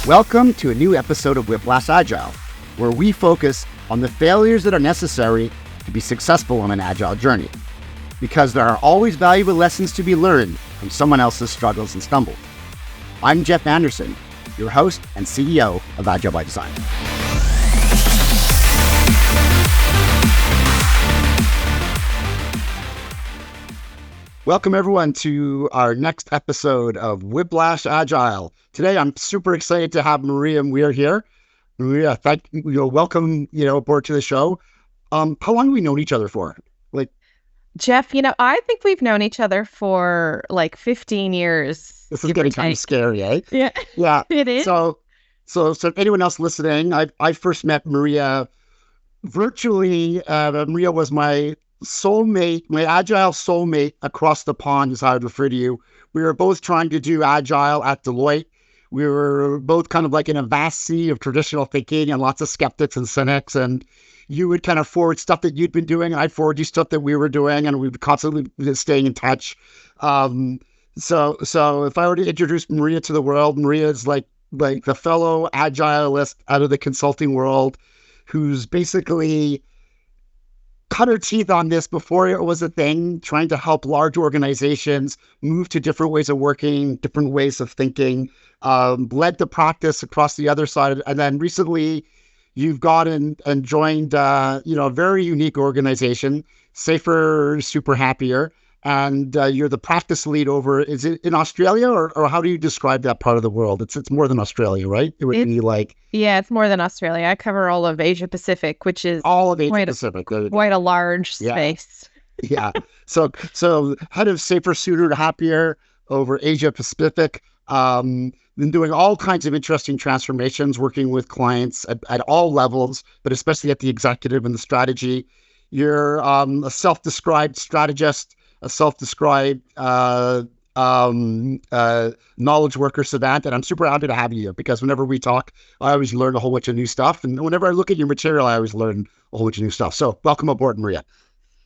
Welcome to a new episode of Whiplash Agile, where we focus on the failures that are necessary to be successful on an agile journey. Because there are always valuable lessons to be learned from someone else's struggles and stumbles. I'm Jeff Anderson, your host and CEO of Agile by Design. Welcome everyone to our next episode of Whiplash Agile. Today I'm super excited to have Maria Muir here. Maria, welcome aboard to the show. How long have we known each other for? Jeff, I think we've known each other for like 15 years. This is getting kind of scary, eh? Yeah. Yeah. It is. So if anyone else listening, I first met Maria virtually. Maria was my soulmate, my agile soulmate across the pond is how I'd refer to you. We were both trying to do agile at Deloitte. We were both kind of like in a vast sea of traditional thinking and lots of skeptics and cynics. And you would kind of forward stuff that you'd been doing, and I'd forward you stuff that we were doing, and we'd constantly staying in touch. So if I were to introduce Maria to the world, Maria is like the fellow agilist out of the consulting world who's basically cut her teeth on this before it was a thing, trying to help large organizations move to different ways of working, different ways of thinking, led the practice across the other side. And then recently you've gone and joined, a very unique organization, Safer, Super Happier. And you're the practice lead over, is it in Australia or how do you describe that part of the world? It's more than Australia, right? It would be like... Yeah, it's more than Australia. I cover all of Asia Pacific, which is all of Asia Pacific. Quite a large space. Yeah. So head of Safer, Sooner, Happier over Asia Pacific. Been doing all kinds of interesting transformations, working with clients at all levels, but especially at the executive and the strategy. You're a self-described strategist, a self-described knowledge worker savant, and I'm super happy to have you here because whenever we talk, I always learn a whole bunch of new stuff, and whenever I look at your material, I always learn a whole bunch of new stuff. So welcome aboard, Maria.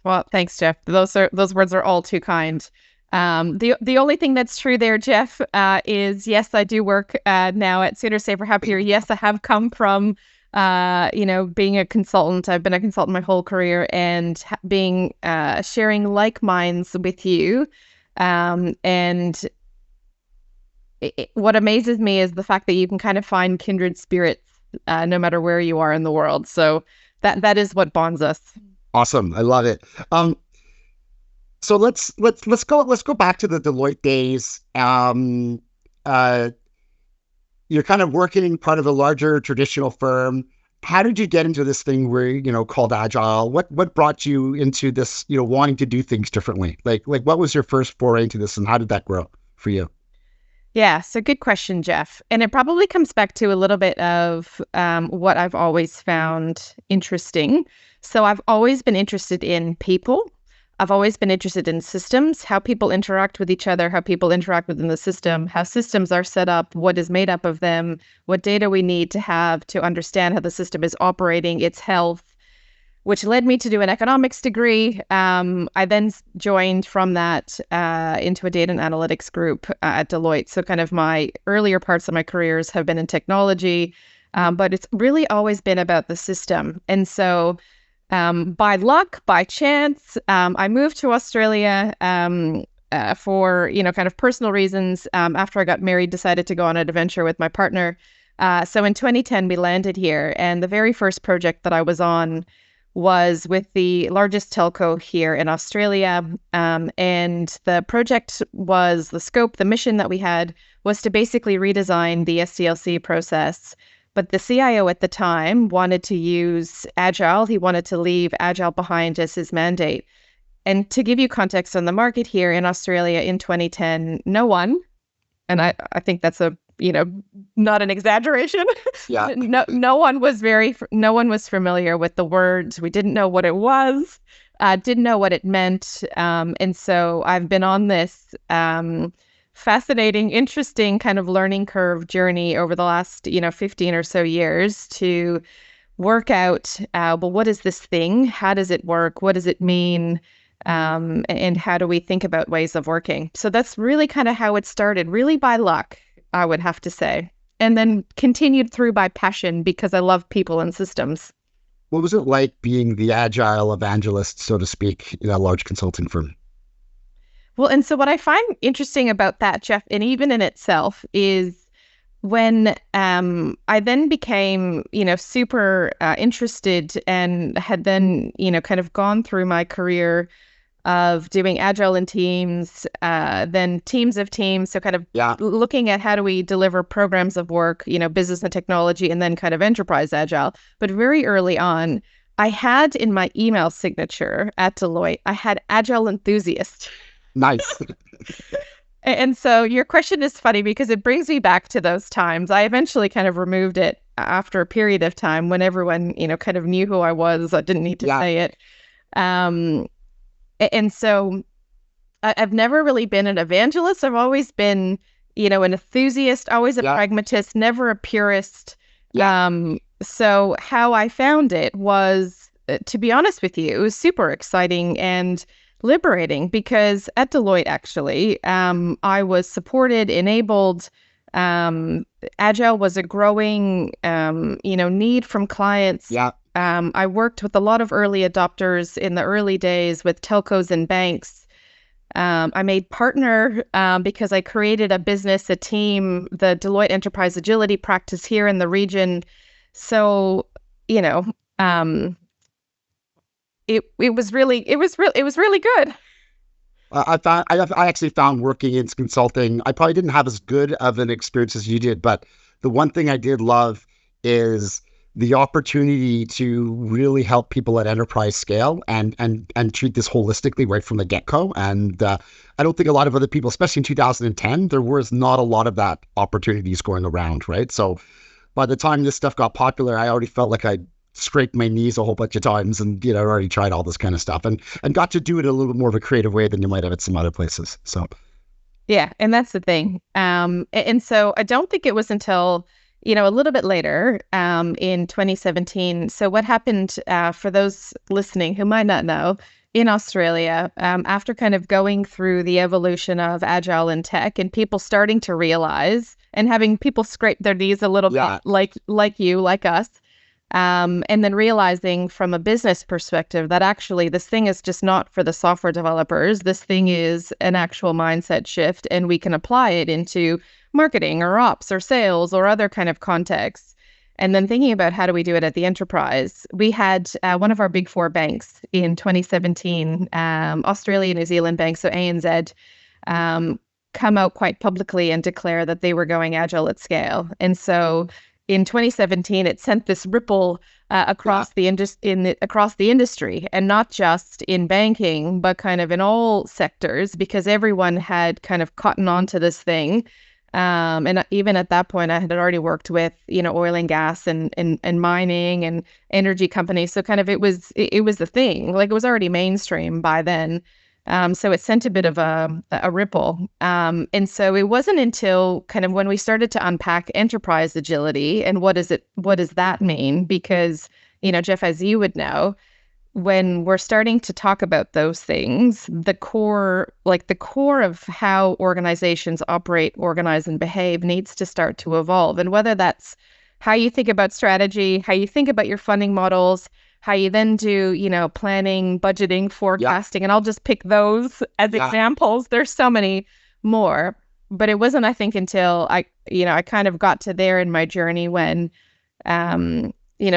Well, thanks, Jeff. Those words are all too kind. The only thing that's true there, Jeff, is yes, I do work now at Sooner, Safer, Happier. Yes, I have come from being a consultant. I've been a consultant my whole career, and being sharing like minds with you. What amazes me is the fact that you can kind of find kindred spirits no matter where you are in the world. So that is what bonds us. Awesome, I love it. So let's go back to the Deloitte days. You're kind of working part of a larger traditional firm. How did you get into this thing where, called Agile? What brought you into this, wanting to do things differently? Like what was your first foray into this and how did that grow for you? Yeah, so good question, Jeff. And it probably comes back to a little bit of what I've always found interesting. So I've always been interested in people. I've always been interested in systems, how people interact with each other, how people interact within the system, how systems are set up, what is made up of them, what data we need to have to understand how the system is operating, its health, which led me to do an economics degree. I then joined from that into a data and analytics group at Deloitte. So kind of my earlier parts of my careers have been in technology, but it's really always been about the system. And so by luck, by chance, I moved to Australia for, kind of personal reasons. After I got married, decided to go on an adventure with my partner. So in 2010, we landed here. And the very first project that I was on was with the largest telco here in Australia. And the project was the scope, the mission that we had was to basically redesign the SDLC process. But the CIO at the time wanted to use Agile. He wanted to leave Agile behind as his mandate. And to give you context on the market here in Australia in 2010, no one, and I think that's not an exaggeration. Yeah. No one was familiar with the words. We didn't know what it was, didn't know what it meant. And so I've been on this fascinating, interesting kind of learning curve journey over the last, 15 or so years to work out, what is this thing? How does it work? What does it mean? and how do we think about ways of working. So that's really kind of how it started, really by luck, I would have to say, and then continued through by passion because I love people and systems. What was it like being the agile evangelist, so to speak, in a large consulting firm? Well, and so what I find interesting about that, Jeff, and even in itself, is when I then became, super interested and had then, kind of gone through my career of doing agile in teams, then teams of teams. So kind of looking at how do we deliver programs of work, business and technology, and then kind of enterprise agile. But very early on, I had in my email signature at Deloitte, I had agile enthusiast. Nice. And so your question is funny because it brings me back to those times. I eventually kind of removed it after a period of time when everyone, kind of knew who I was. I didn't need to say it. And so I've never really been an evangelist. I've always been, an enthusiast, always a pragmatist, never a purist. So how I found it was, to be honest with you, it was super exciting and liberating because at Deloitte, actually, I was supported, enabled. Agile was a growing, need from clients. I worked with a lot of early adopters in the early days with telcos and banks. I made partner because I created a business, a team, the Deloitte Enterprise Agility practice here in the region. So, it was really good. I actually found working in consulting, I probably didn't have as good of an experience as you did, but the one thing I did love is the opportunity to really help people at enterprise scale and treat this holistically right from the get-go. And I don't think a lot of other people, especially in 2010, there was not a lot of that opportunities going around, right? So by the time this stuff got popular, I already felt like I scraped my knees a whole bunch of times and, already tried all this kind of stuff and got to do it in a little bit more of a creative way than you might have at some other places. So, yeah. And that's the thing. And so I don't think it was until, a little bit later, in 2017. So what happened, for those listening who might not know, in Australia, after kind of going through the evolution of agile in tech and people starting to realize and having people scrape their knees a little bit like you, like us, and then realizing from a business perspective that actually this thing is just not for the software developers. This thing is an actual mindset shift, and we can apply it into marketing or ops or sales or other kind of contexts. And then thinking about how do we do it at the enterprise, we had one of our big four banks in 2017, Australia, New Zealand bank, so ANZ, come out quite publicly and declare that they were going agile at scale. And so in 2017, it sent this ripple across the industry, and not just in banking, but kind of in all sectors, because everyone had kind of caught on to this thing. And even at that point, I had already worked with, oil and gas and mining and energy companies. So kind of it was the thing, like it was already mainstream by then. So it sent a bit of a ripple. And so it wasn't until kind of when we started to unpack enterprise agility and what does that mean? Because, Jeff, as you would know, when we're starting to talk about those things, the core of how organizations operate, organize, and behave needs to start to evolve. And whether that's how you think about strategy, how you think about your funding models, how you then do, planning, budgeting, forecasting, and I'll just pick those as examples. There's so many more, but it wasn't, I think, until I kind of got to there in my journey when,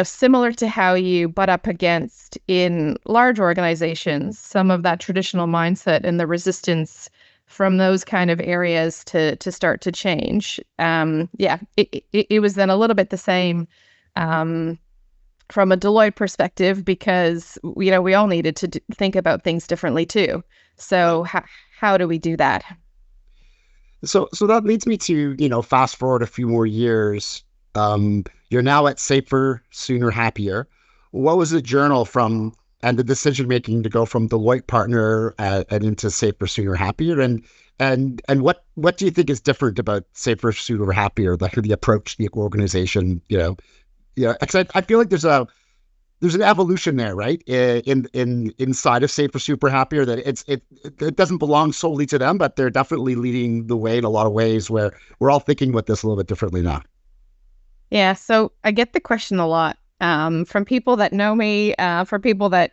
similar to how you butt up against in large organizations, some of that traditional mindset and the resistance from those kind of areas to start to change. It was then a little bit the same, from a Deloitte perspective, because, we all needed to think about things differently too. So how do we do that? So that leads me to, fast forward a few more years. You're now at Safer, Sooner, Happier. What was the journal and the decision making to go from Deloitte partner and into Safer, Sooner, Happier? And what do you think is different about Safer, Sooner, Happier, the approach, the organization? I feel like there's there's an evolution there, right? In inside of Safer Super Happier, that it doesn't belong solely to them, but they're definitely leading the way in a lot of ways where we're all thinking about this a little bit differently now. Yeah, so I get the question a lot from people that know me, from people that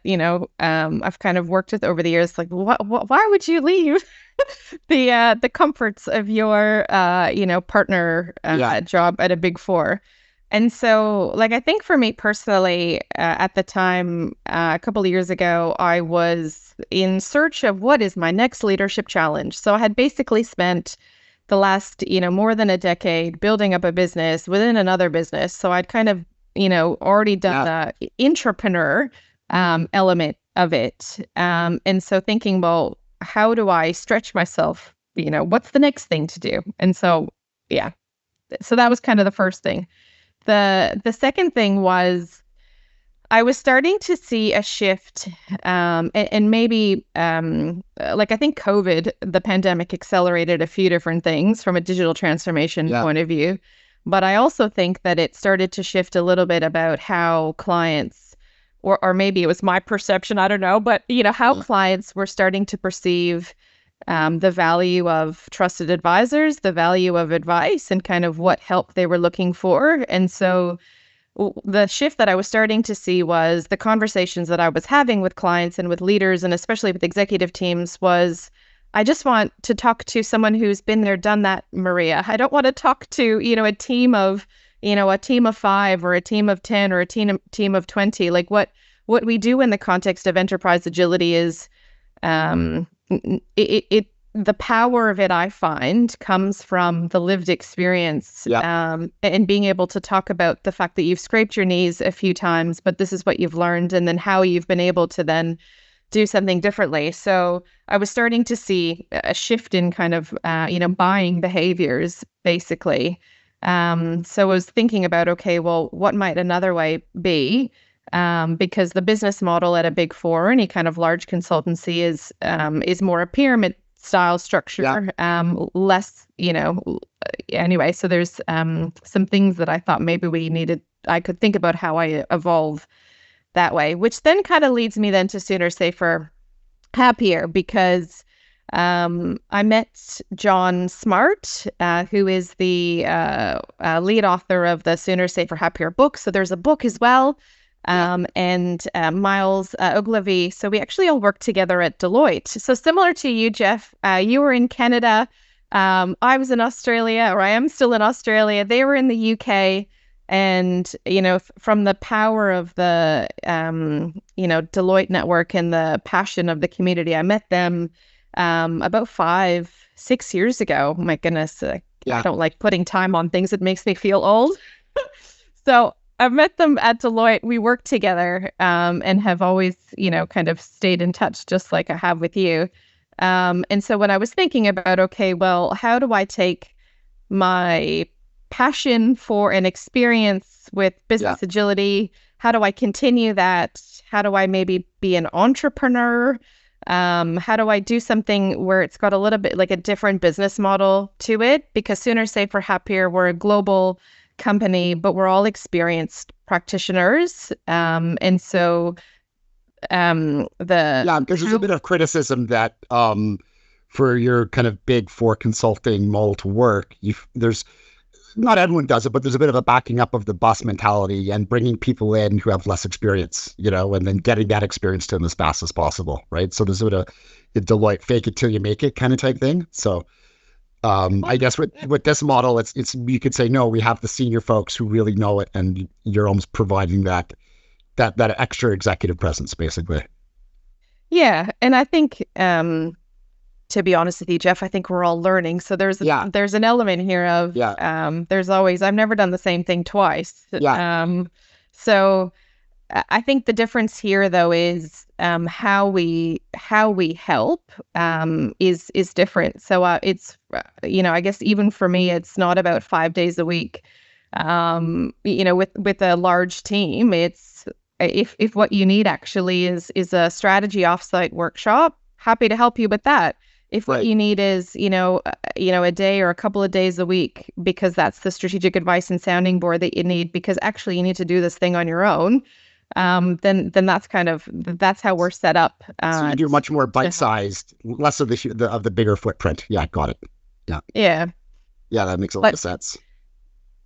I've kind of worked with over the years. Like, why would you leave the comforts of your partner job at a Big Four? And so, like, I think for me personally, at the time, a couple of years ago, I was in search of what is my next leadership challenge. So I had basically spent the last, more than a decade building up a business within another business. So I'd kind of, already done the intrapreneur element of it. And so thinking, well, how do I stretch myself? What's the next thing to do? And so, so that was kind of the first thing. The second thing was I was starting to see a shift, and maybe like I think COVID, the pandemic, accelerated a few different things from a digital transformation point of view. But I also think that it started to shift a little bit about how clients, or maybe it was my perception, I don't know, but how clients were starting to perceive the value of trusted advisors, the value of advice, and kind of what help they were looking for. And so the shift that I was starting to see was the conversations that I was having with clients and with leaders, and especially with executive teams, was I just want to talk to someone who's been there, done that, Maria. I don't want to talk to, a team of, a team of 5 or a team of 10 or a team of 20. Like what we do in the context of enterprise agility is the power of it, I find, comes from the lived experience, and being able to talk about the fact that you've scraped your knees a few times, but this is what you've learned, and then how you've been able to then do something differently. So I was starting to see a shift in kind of, buying behaviors, basically. So I was thinking about, okay, well, what might another way be? Because the business model at a Big Four, any kind of large consultancy, is more a pyramid style structure, less, anyway. So there's some things that I thought maybe I could think about how I evolve that way, which then kind of leads me then to Sooner, Safer, Happier, because I met John Smart, who is the lead author of the Sooner, Safer, Happier book. So there's a book as well. And Miles Ogilvy. So we actually all worked together at Deloitte. So similar to you, Jeff, you were in Canada. I was in Australia, or I am still in Australia. They were in the UK. And, from the power of the, Deloitte network and the passion of the community, I met them about 5-6 years ago. My goodness, I don't like putting time on things. It makes me feel old. So I've met them at Deloitte. We worked together and have always, kind of stayed in touch, just like I have with you. And so when I was thinking about, okay, well, how do I take my passion for an experience with business agility? How do I continue that? How do I maybe be an entrepreneur? How do I do something where it's got a little bit like a different business model to it? Because Sooner, Safer, Happier, we're a global company, but we're all experienced practitioners. And so because there's a bit of criticism that for your kind of Big Four consulting model to work, there's not everyone does it, but there's a bit of a backing up of the bus mentality and bringing people in who have less experience, and then getting that experience to them as fast as possible, right? So there's sort of a Deloitte fake it till you make it kind of type thing. So I guess with this model, it's you could say, no, we have the senior folks who really know it, and you're almost providing that extra executive presence, basically. Yeah, and I think to be honest with you, Jeff, I think we're all learning. So there's an element here of there's always, I've never done the same thing twice. So I think the difference here, though, is how we help is different. So it's I guess even for me, it's not about 5 days a week. With a large team, it's if what you need actually is a strategy offsite workshop, happy to help you with that. If what you need is, a day or a couple of days a week, because that's the strategic advice and sounding board that you need, because actually you need to do this thing on your own, then that's how we're set up. So you do much more bite-sized, less of the bigger footprint. Yeah, got it. Yeah. Yeah. Yeah, that makes a lot of sense.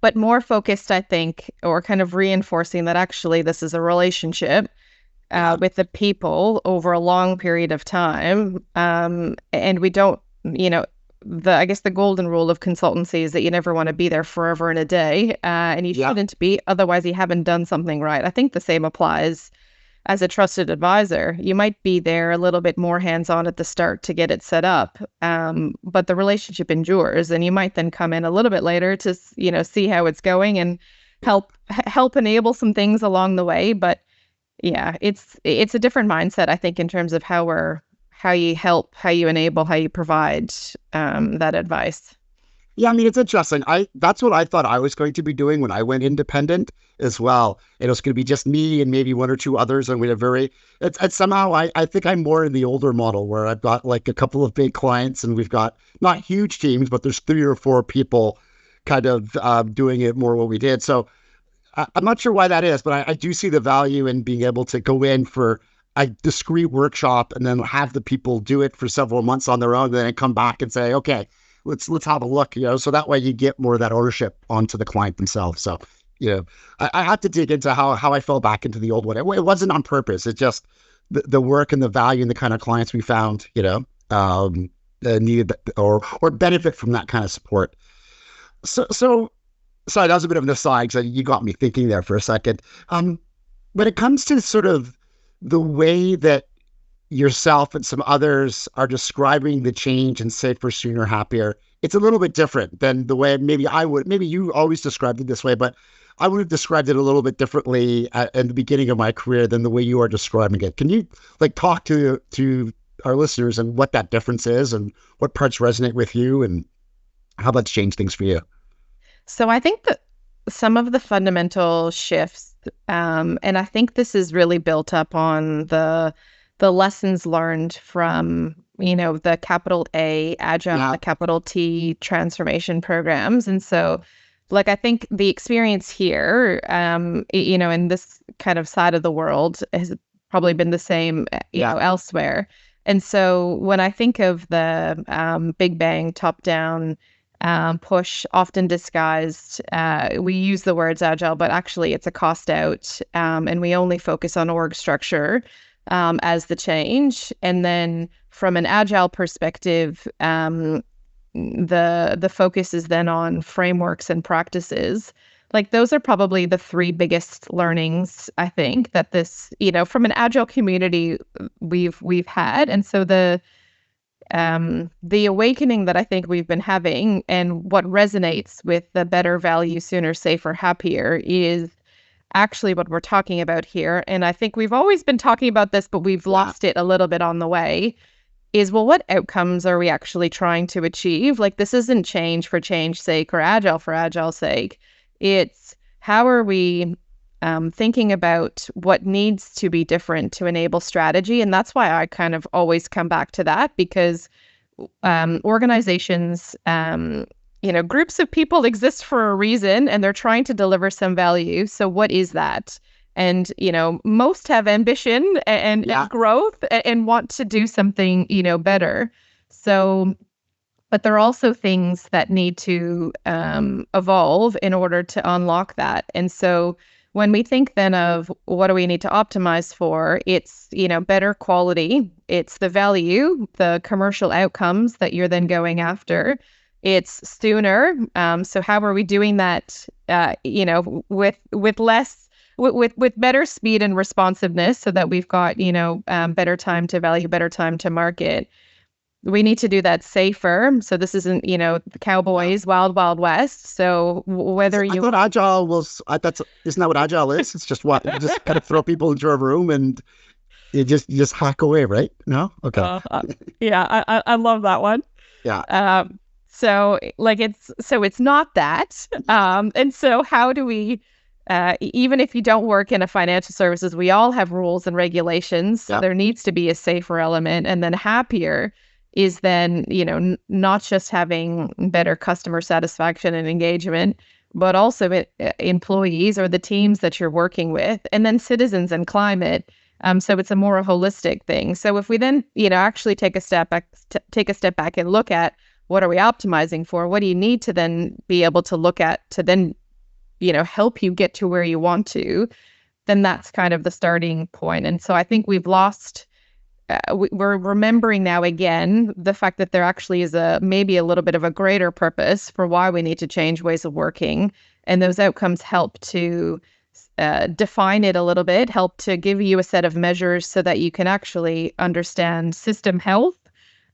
But more focused, I think, or kind of reinforcing that actually this is a relationship with the people over a long period of time. And we don't, I guess the golden rule of consultancy is that you never want to be there forever and a day, and you shouldn't be, otherwise you haven't done something right. I think the same applies as a trusted advisor. You might be there a little bit more hands-on at the start to get it set up, but the relationship endures, and you might then come in a little bit later to, see how it's going and help enable some things along the way. But yeah, it's a different mindset, I think, in terms of how you help, how you enable, how you provide that advice. Yeah, I mean, it's interesting. That's what I thought I was going to be doing when I went independent as well. It was going to be just me and maybe one or two others, and we had it's somehow I think I'm more in the older model where I've got like a couple of big clients and we've got not huge teams, but there's 3 or 4 people kind of doing it more what we did. So I'm not sure why that is, but I do see the value in being able to go in for a discrete workshop and then have the people do it for several months on their own, and then come back and say, okay, let's have a look, so that way you get more of that ownership onto the client themselves. So, I had to dig into how I fell back into the old one. It wasn't on purpose. It's just the work and the value and the kind of clients we found, needed or benefit from that kind of support. So sorry, that was a bit of an aside because you got me thinking there for a second. When it comes to sort of the way that yourself and some others are describing the change in safer, sooner, happier, it's a little bit different than the way maybe you always described it this way, but I would have described it a little bit differently in the beginning of my career than the way you are describing it. Can you talk to our listeners and what that difference is and what parts resonate with you and how that's changed things for you? So I think that some of the fundamental shifts, and I think this is really built up on the lessons learned from, the capital A Agile, the capital T transformation programs. And so, I think the experience here, in this kind of side of the world has probably been the same, elsewhere. And so when I think of the Big Bang top-down push, often disguised, we use the words agile, but actually it's a cost out, and we only focus on org structure as the change. And then from an agile perspective, the focus is then on frameworks and practices. Those are probably the 3 biggest learnings, I think, that this, from an agile community we've had. And so the awakening that I think we've been having and what resonates with the better, value, sooner, safer, happier is actually what we're talking about here. And I think we've always been talking about this, but we've lost it a little bit on the way, is, well, what outcomes are we actually trying to achieve? This isn't change for change's sake or agile for agile's sake. It's how are we thinking about what needs to be different to enable strategy. And that's why I kind of always come back to that, because organizations, groups of people exist for a reason, and they're trying to deliver some value. So what is that? And, most have ambition and growth and want to do something, better. So, but there are also things that need to evolve in order to unlock that. And so when we think then of what do we need to optimize for, it's, better quality, it's the value, the commercial outcomes that you're then going after. It's sooner. So how are we doing that, with less, with better speed and responsiveness so that we've got, better time to value, better time to market. We need to do that safer. So this isn't, the cowboys, wild, wild west. So whether I thought agile was, isn't that what agile is? It's just what? You just kind of throw people into a room and you just hack away, right? No? Okay. I love that one. Yeah. So it's not that. And so how do we, even if you don't work in a financial services, we all have rules and regulations. So there needs to be a safer element. And then happier is then, not just having better customer satisfaction and engagement, but also employees or the teams that you're working with, and then citizens and climate. So it's a more holistic thing. So if we then, actually take a step back and look at what are we optimizing for? What do you need to then be able to look at to then, help you get to where you want to? Then that's kind of the starting point. And so I think we've lost. We're remembering now again the fact that there actually is maybe a little bit of a greater purpose for why we need to change ways of working, and those outcomes help to define it a little bit, help to give you a set of measures so that you can actually understand system health,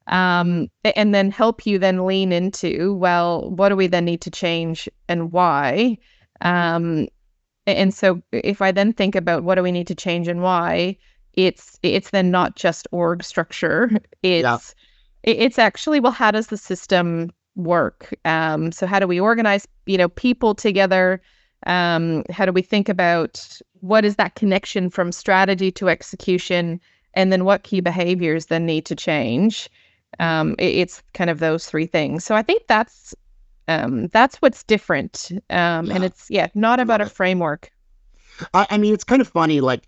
and then help you then lean into, well, what do we then need to change and why? And so if I then think about what do we need to change and why, it's then not just org structure. It's actually, well, how does the system work? So how do we organize, people together? How do we think about what is that connection from strategy to execution? And then what key behaviors then need to change? It's kind of those three things. So I think that's what's different. And it's, not about a framework. I mean, it's kind of funny, like,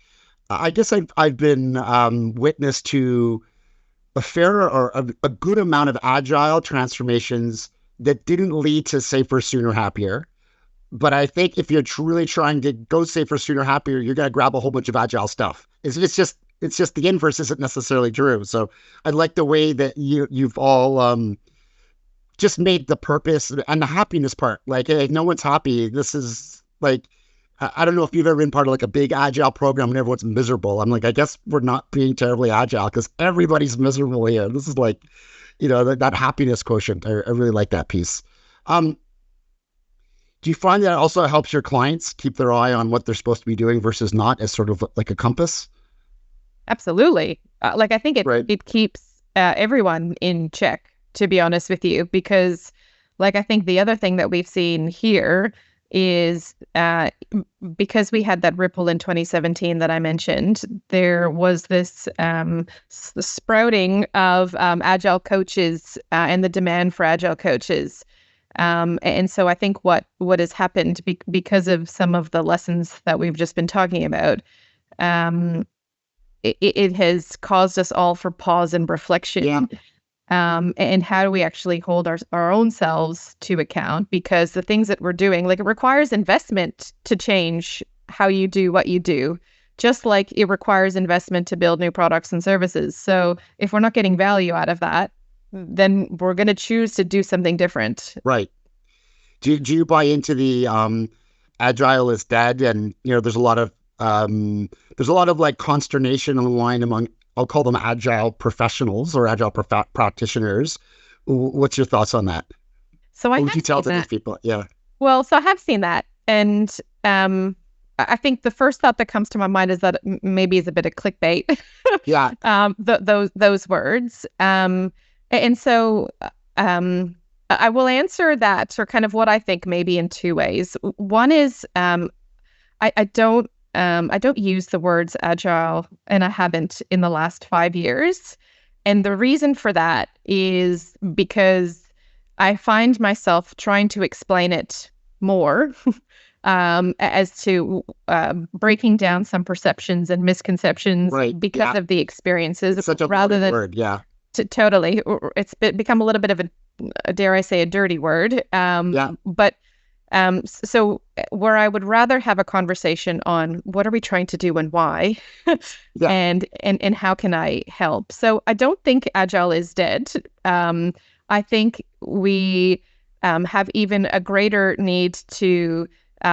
I guess I've been witness to a fair or a good amount of agile transformations that didn't lead to safer, sooner, happier. But I think if you're truly trying to go safer, sooner, happier, you're going to grab a whole bunch of agile stuff. It's just the inverse isn't necessarily true. So I like the way that you've all just made the purpose and the happiness part. Like, hey, if no one's happy, this is like, I don't know if you've ever been part of like a big agile program and everyone's miserable. I'm like, I guess we're not being terribly agile because everybody's miserable here. This is like, that happiness quotient. I really like that piece. Do you find that it also helps your clients keep their eye on what they're supposed to be doing versus not, as sort of like a compass? Absolutely. I think Right. it keeps everyone in check, to be honest with you, because I think the other thing that we've seen here is because we had that ripple in 2017 that I mentioned, there was this sprouting of agile coaches and the demand for agile coaches. And so I think what has happened because of some of the lessons that we've just been talking about, it has caused us all for pause and reflection. Yeah. And how do we actually hold our own selves to account? Because the things that we're doing, it requires investment to change how you do what you do, just like it requires investment to build new products and services. So if we're not getting value out of that, then we're going to choose to do something different. Right. Do you buy into the agile is dead? And there's a lot of like consternation on the line among, I'll call them agile professionals or agile practitioners. What's your thoughts on that? So What would you tell to these people? Yeah. Well, so I have seen that, and I think the first thought that comes to my mind is that maybe is a bit of clickbait. Yeah. Those words. And so I will answer that, or kind of what I think, maybe in two ways. One is I don't use the words agile, and I haven't in the last 5 years. And the reason for that is because I find myself trying to explain it more as to breaking down some perceptions and misconceptions because of the experiences. It's such a rather than word, yeah. Totally. It's become a little bit of a, dare I say, a dirty word. But so where I would rather have a conversation on what are we trying to do and why, and how can I help? So I don't think agile is dead. I think we have even a greater need to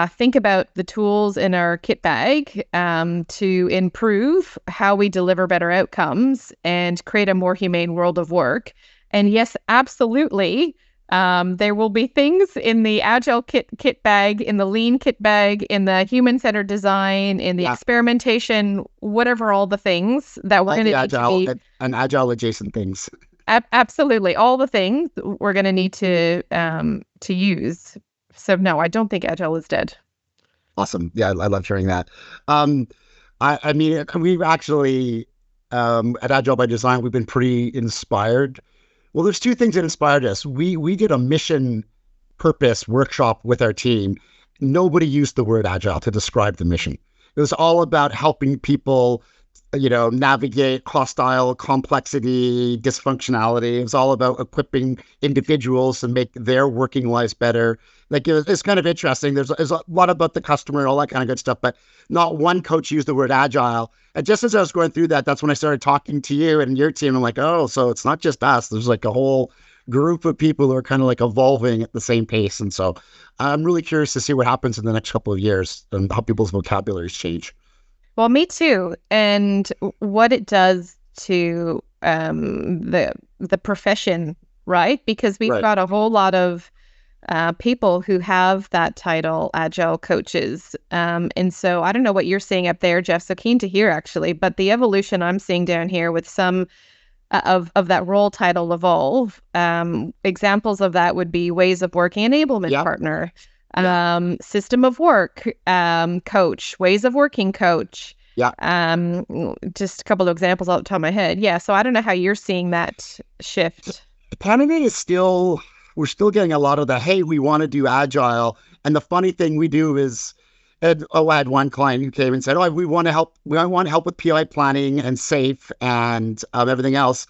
think about the tools in our kit bag to improve how we deliver better outcomes and create a more humane world of work. And yes, absolutely, there will be things in the agile kit bag, in the lean kit bag, in the human-centered design, in the experimentation, whatever, all the things that we're going to need to be... and agile adjacent things. Absolutely, all the things we're going to need to use. So no, I don't think agile is dead. Awesome. Yeah, I love hearing that. I mean, we've actually at Agile by Design, we've been pretty inspired. Well, there's two things that inspired us. We did a mission purpose workshop with our team, nobody used the word agile to describe the mission. It was all about helping people, navigate hostile complexity, dysfunctionality. It was all about equipping individuals to make their working lives better. Like it's kind of interesting. There's a lot about the customer and all that kind of good stuff, but not one coach used the word agile. And just as I was going through that, that's when I started talking to you and your team. I'm like, oh, so it's not just us. There's like a whole group of people who are kind of like evolving at the same pace. And so I'm really curious to see what happens in the next couple of years and how people's vocabularies change. Well, me too. And what it does to the profession, right? Because we've got a whole lot of people who have that title, agile coaches. And so I don't know what you're seeing up there, Jeff. So keen to hear, actually. But the evolution I'm seeing down here with some of that role title evolve. Examples of that would be ways of working enablement partner. System of work coach, ways of working coach. Just a couple of examples off the top of my head. So I don't know how you're seeing that shift. Canada is we're still getting a lot of the, hey, we want to do agile. And the funny thing we do is, I had one client who came and said, we want to help with PI planning and SAFe and everything else.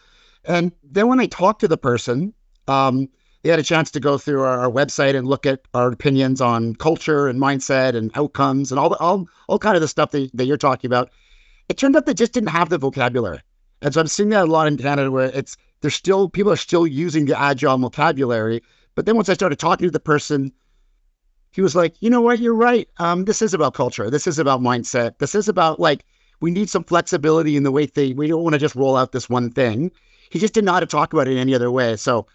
And then when I talked to the person, they had a chance to go through our website and look at our opinions on culture and mindset and outcomes and all kind of the stuff that you're talking about. It turned out they just didn't have the vocabulary. And so I'm seeing that a lot in Canada where people are still using the agile vocabulary. But then once I started talking to the person, he was like, you know what, you're right. This is about culture. This is about mindset. This is about we need some flexibility in the way we don't want to just roll out this one thing. He just didn't know how to talk about it in any other way. So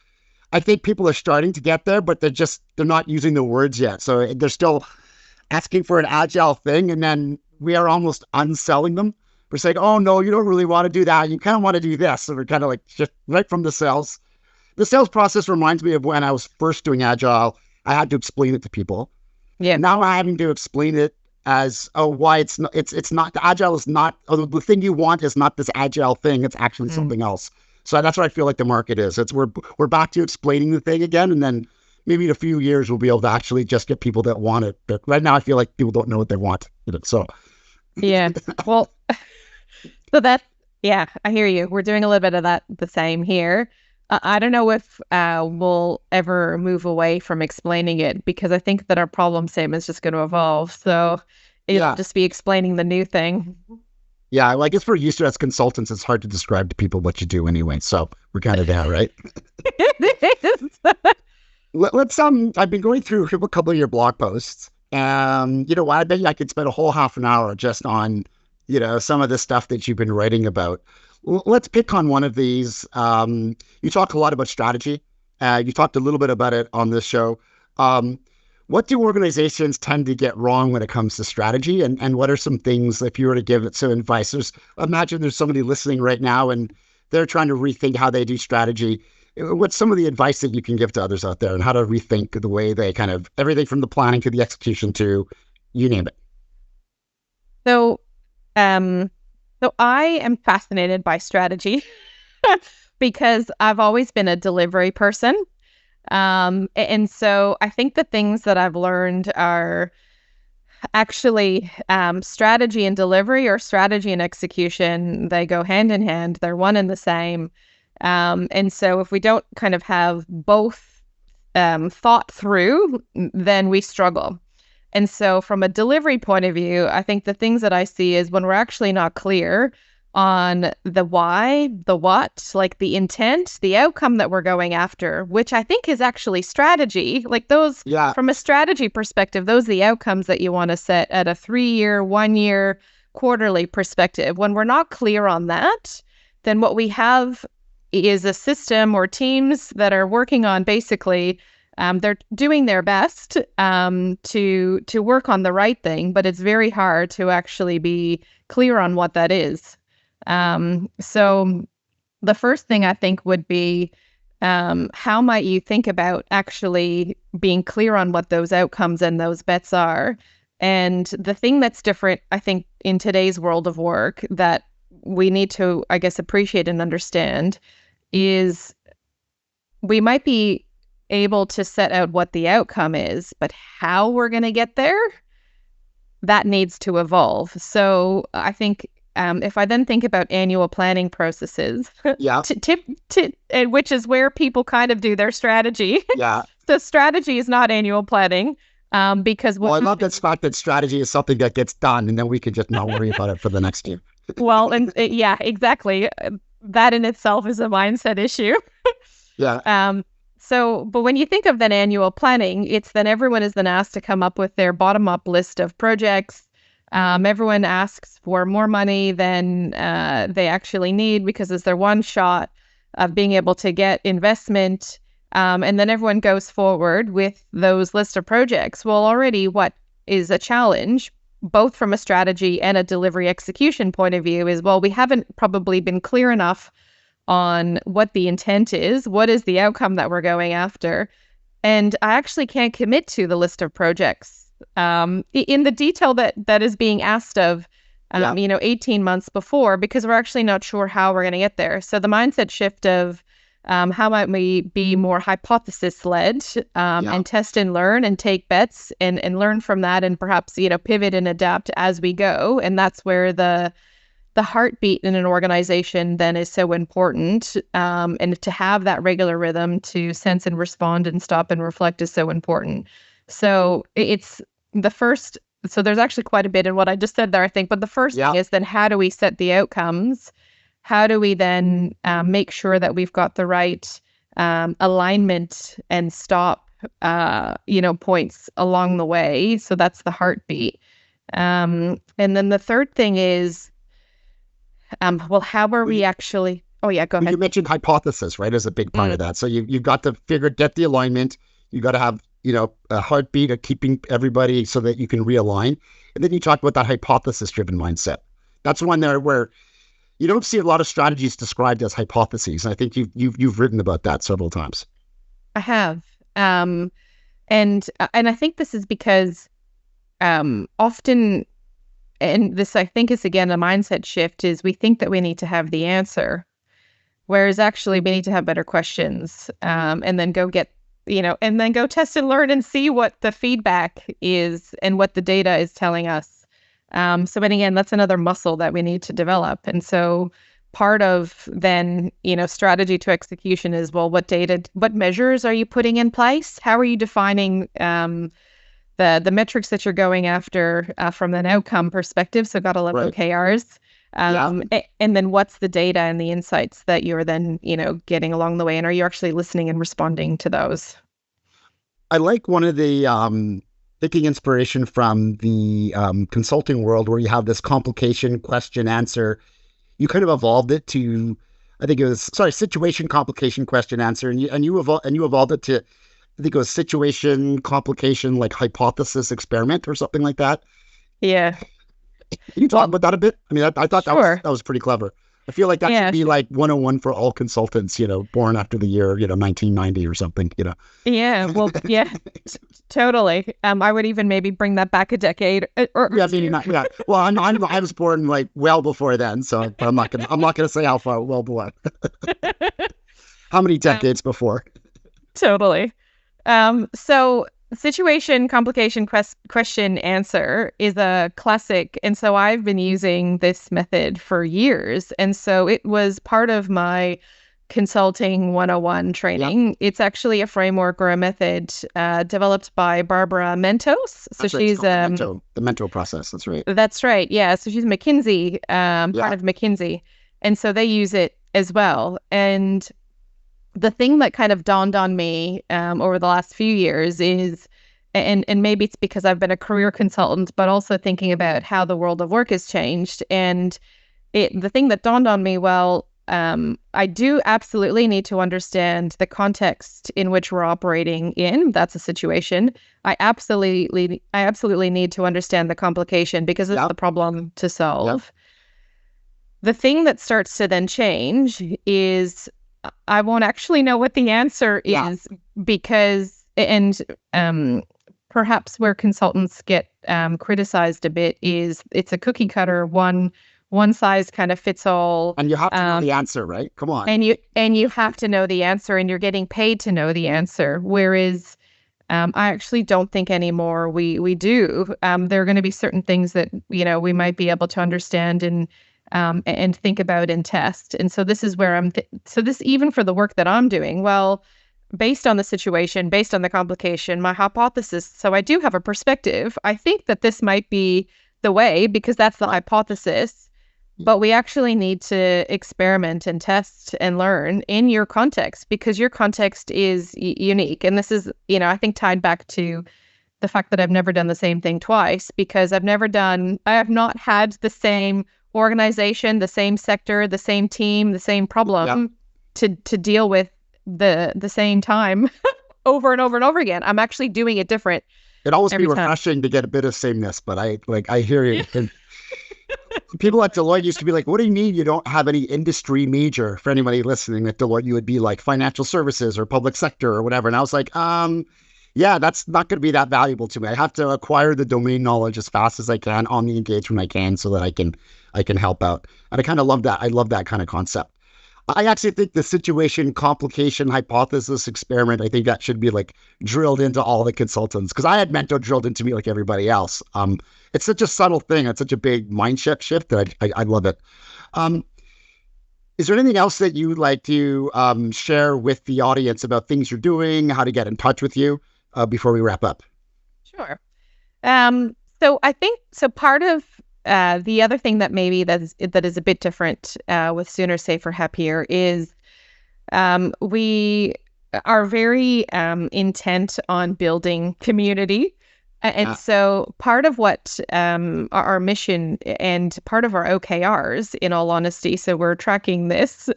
I think people are starting to get there, but they're not using the words yet. So they're still asking for an agile thing. And then we are almost unselling them. We're saying, oh no, you don't really want to do that. You kind of want to do this. So we're kind of just right from the sales. The sales process reminds me of when I was first doing agile. I had to explain it to people. Yeah. Now I'm having to explain it as, why it's not, the agile is not, the thing you want is not this agile thing. It's actually something else. So that's what I feel like the market is. We're back to explaining the thing again. And then maybe in a few years, we'll be able to actually just get people that want it. But right now I feel like people don't know what they want. So. Yeah. Well, so I hear you. We're doing a little bit of that the same here. I don't know if we'll ever move away from explaining it because I think that our problem statement is just going to evolve. So it'll just be explaining the new thing. Yeah, I guess we're used to as consultants, it's hard to describe to people what you do anyway. So we're kind of there, right? Let's I've been going through a couple of your blog posts. You know what? I bet I could spend a whole half an hour just on, some of the stuff that you've been writing about. Let's pick on one of these. You talk a lot about strategy. You talked a little bit about it on this show. What do organizations tend to get wrong when it comes to strategy? And what are some things, if you were to give it some advice? Imagine there's somebody listening right now and they're trying to rethink how they do strategy. What's some of the advice that you can give to others out there and how to rethink the way they kind of, everything from the planning to the execution to you name it? So I am fascinated by strategy because I've always been a delivery person. And so I think the things that I've learned are actually strategy and delivery, or strategy and execution. They go hand in hand. They're one and the same. And so if we don't kind of have both thought through, then we struggle. And so from a delivery point of view, I think the things that I see is when we're actually not clear on the why, the what, like the intent, the outcome that we're going after, which I think is actually strategy. Like those, from a strategy perspective, those are the outcomes that you want to set at a 3-year, 1-year, quarterly perspective. When we're not clear on that, then what we have is a system or teams that are working on basically they're doing their best to work on the right thing, but it's very hard to actually be clear on what that is. So the first thing I think would be how might you think about actually being clear on what those outcomes and those bets are? And the thing that's different, I think, in today's world of work that we need to, I guess, appreciate and understand is we might be able to set out what the outcome is, but how we're going to get there, that needs to evolve. So I think if I then think about annual planning processes, Yeah. which is where people kind of do their strategy. Yeah. So strategy is not annual planning because Well, I love that fact that strategy is something that gets done, and then we can just not worry about it for the next year. well, and yeah, exactly. That in itself is a mindset issue. Yeah. But when you think of then annual planning, it's then everyone is then asked to come up with their bottom-up list of projects. Everyone asks for more money than they actually need because it's their one shot of being able to get investment. And then everyone goes forward with those list of projects. Well, already what is a challenge, both from a strategy and a delivery execution point of view, is, well, we haven't probably been clear enough on what the intent is, what is the outcome that we're going after. And I actually can't commit to the list of projects in the detail that is being asked of, 18 months before, because we're actually not sure how we're going to get there. So the mindset shift of how might we be more hypothesis-led and test and learn and take bets and learn from that and perhaps, pivot and adapt as we go. And that's where the heartbeat in an organization then is so important. And to have that regular rhythm to sense and respond and stop and reflect is so important. So it's the first. So there's actually quite a bit in what I just said there, I think. But the first thing is then how do we set the outcomes? How do we then make sure that we've got the right alignment and stop, points along the way? So that's the heartbeat. And then the third thing is, how are we actually? Oh yeah, go ahead. You mentioned hypothesis, right, as a big part of that. So you've got to get the alignment. You got to have a heartbeat of keeping everybody so that you can realign. And then you talk about that hypothesis-driven mindset. That's one there where you don't see a lot of strategies described as hypotheses. I think you've written about that several times. I have, and I think this is because often. And this, I think, is, again, a mindset shift, is we think that we need to have the answer, whereas actually we need to have better questions and then go get, and then go test and learn and see what the feedback is and what the data is telling us. And again, that's another muscle that we need to develop. And so part of then, strategy to execution is, well, what measures are you putting in place? How are you defining the metrics that you're going after from an outcome perspective? So got to love OKRs. And then what's the data and the insights that you're then, getting along the way? And are you actually listening and responding to those? I like one of the taking inspiration from the consulting world where you have this complication, question, answer. You kind of evolved it to, I think it was, situation, complication, question, answer. And you evolved it to, I think it was situation, complication, like hypothesis, experiment, or something like that. Yeah. Can you talk about that a bit? I mean, I thought that was pretty clever. I feel like that should be like 101 for all consultants, born after the year, 1990 or something, Yeah, well, yeah, totally. I would even maybe bring that back a decade. Maybe not. Yeah. Well, I was born like well before then, so I'm not gonna say how far well before. How many decades before? Totally. So situation, complication, question, answer is a classic. And so I've been using this method for years. And so it was part of my consulting 101 training. Yep. It's actually a framework or a method developed by Barbara Mentos. So she's the Mento process. That's right. That's right. Yeah. So she's McKinsey, part of McKinsey. And so they use it as well. And the thing that kind of dawned on me over the last few years is, and maybe it's because I've been a career consultant, but also thinking about how the world of work has changed. And the thing that dawned on me, I do absolutely need to understand the context in which we're operating in. That's a situation. I absolutely need to understand the complication because it's the problem to solve. Yep. The thing that starts to then change is I won't actually know what the answer is because, and perhaps where consultants get criticized a bit is it's a cookie cutter. One one size kind of fits all. And you have to know the answer, right? Come on. And you have to know the answer, and you're getting paid to know the answer. Whereas I actually don't think anymore we do. There are going to be certain things that, we might be able to understand and think about and test. And so this is where so this, even for the work that I'm doing, well, based on the situation, based on the complication, my hypothesis, so I do have a perspective. I think that this might be the way because that's the hypothesis, but we actually need to experiment and test and learn in your context because your context is unique. And this is, I think tied back to the fact that I've never done the same thing twice because I have not had the same organization, the same sector, the same team, the same problem to deal with the same time over and over and over again. I'm actually doing it different. It always be refreshing to get a bit of sameness, but I hear you. And people at Deloitte used to be like, what do you mean you don't have any industry major? For anybody listening at Deloitte, you would be like financial services or public sector or whatever. And I was like, yeah, that's not going to be that valuable to me. I have to acquire the domain knowledge as fast as I can on the engagement I can so that I can help out. And I kind of love that. I love that kind of concept. I actually think the situation, complication, hypothesis, experiment, I think that should be like drilled into all the consultants because I had Mento drilled into me like everybody else. It's such a subtle thing. It's such a big mindset shift that I love it. Is there anything else that you would like to share with the audience about things you're doing, how to get in touch with you before we wrap up? Sure. So I think, part of the other thing that maybe that is a bit different with Sooner, Safer, Happier is we are very intent on building community. And so part of what our mission and part of our OKRs, in all honesty, so we're tracking this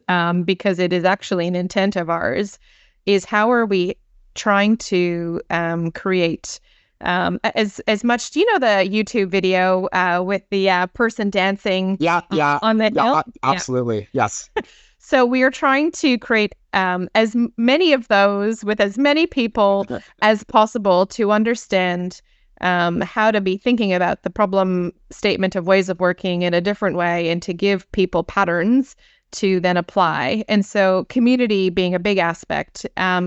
because it is actually an intent of ours, is how are we trying to create as much. Do you know the YouTube video with the person dancing on the hill? Absolutely. Yes. So we are trying to create as many of those with as many people as possible to understand how to be thinking about the problem statement of ways of working in a different way and to give people patterns to then apply. And so community being a big aspect.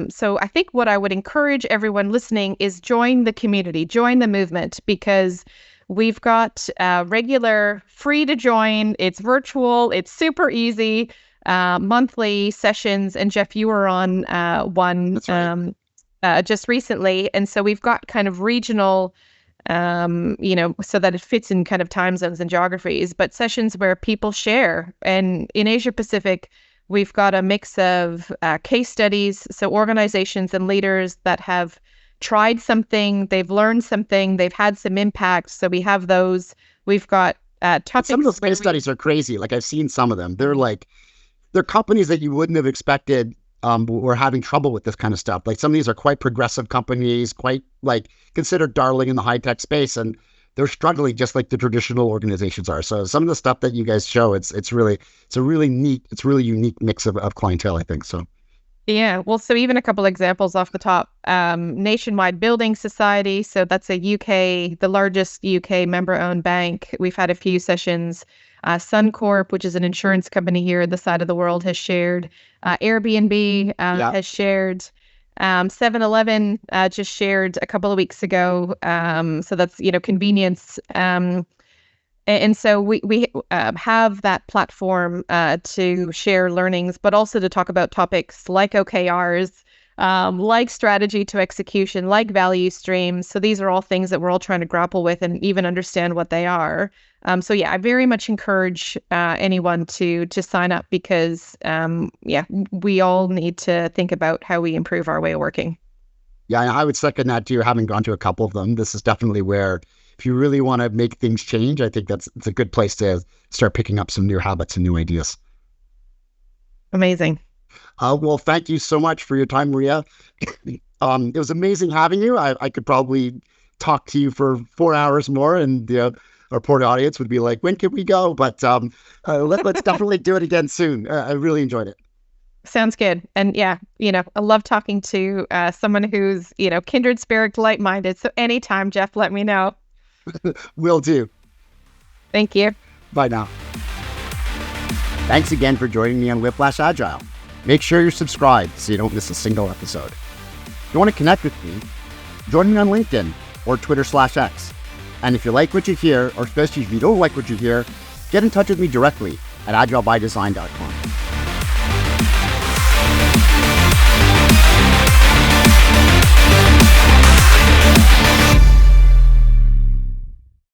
So I think what I would encourage everyone listening is join the community, join the movement, because we've got regular free to join. It's virtual. It's super easy. Monthly sessions. And Jeff, you were on one That's right. just recently. And so we've got kind of regional so that it fits in kind of time zones and geographies, but sessions where people share. And in Asia Pacific, we've got a mix of case studies, so organizations and leaders that have tried something, they've learned something, they've had some impact. So we have those. We've got topics. Some of those case studies are crazy. Like I've seen some of them. They're companies that you wouldn't have expected were having trouble with this kind of stuff. Like some of these are quite progressive companies, quite like considered darling in the high tech space, and they're struggling just like the traditional organizations are. So some of the stuff that you guys show, it's a really unique mix of clientele, I think. So yeah, well, so even a couple examples off the top, Nationwide Building Society. So that's the largest UK member-owned bank. We've had a few sessions. Suncorp, which is an insurance company here this side of the world, has shared. Airbnb has shared. 7-Eleven just shared a couple of weeks ago. So that's, convenience. And so we have that platform to share learnings, but also to talk about topics like OKRs, like strategy to execution, like value streams. So these are all things that we're all trying to grapple with and even understand what they are. So yeah, I very much encourage anyone to sign up because we all need to think about how we improve our way of working. Yeah, I would second that too. Having gone to a couple of them, this is definitely where if you really want to make things change, I think it's a good place to start picking up some new habits and new ideas. Amazing. Well, thank you so much for your time, Maria. It was amazing having you. I could probably talk to you for 4 hours more, and our poor audience would be like, when can we go? But let's definitely do it again soon. I really enjoyed it. Sounds good. And yeah, I love talking to someone who's, kindred spirit, light-minded. So anytime, Jeff, let me know. Will do. Thank you. Bye now. Thanks again for joining me on Whiplash Agile. Make sure you're subscribed so you don't miss a single episode. If you want to connect with me, join me on LinkedIn or Twitter/X. And if you like what you hear, or especially if you don't like what you hear, get in touch with me directly at agilebydesign.com.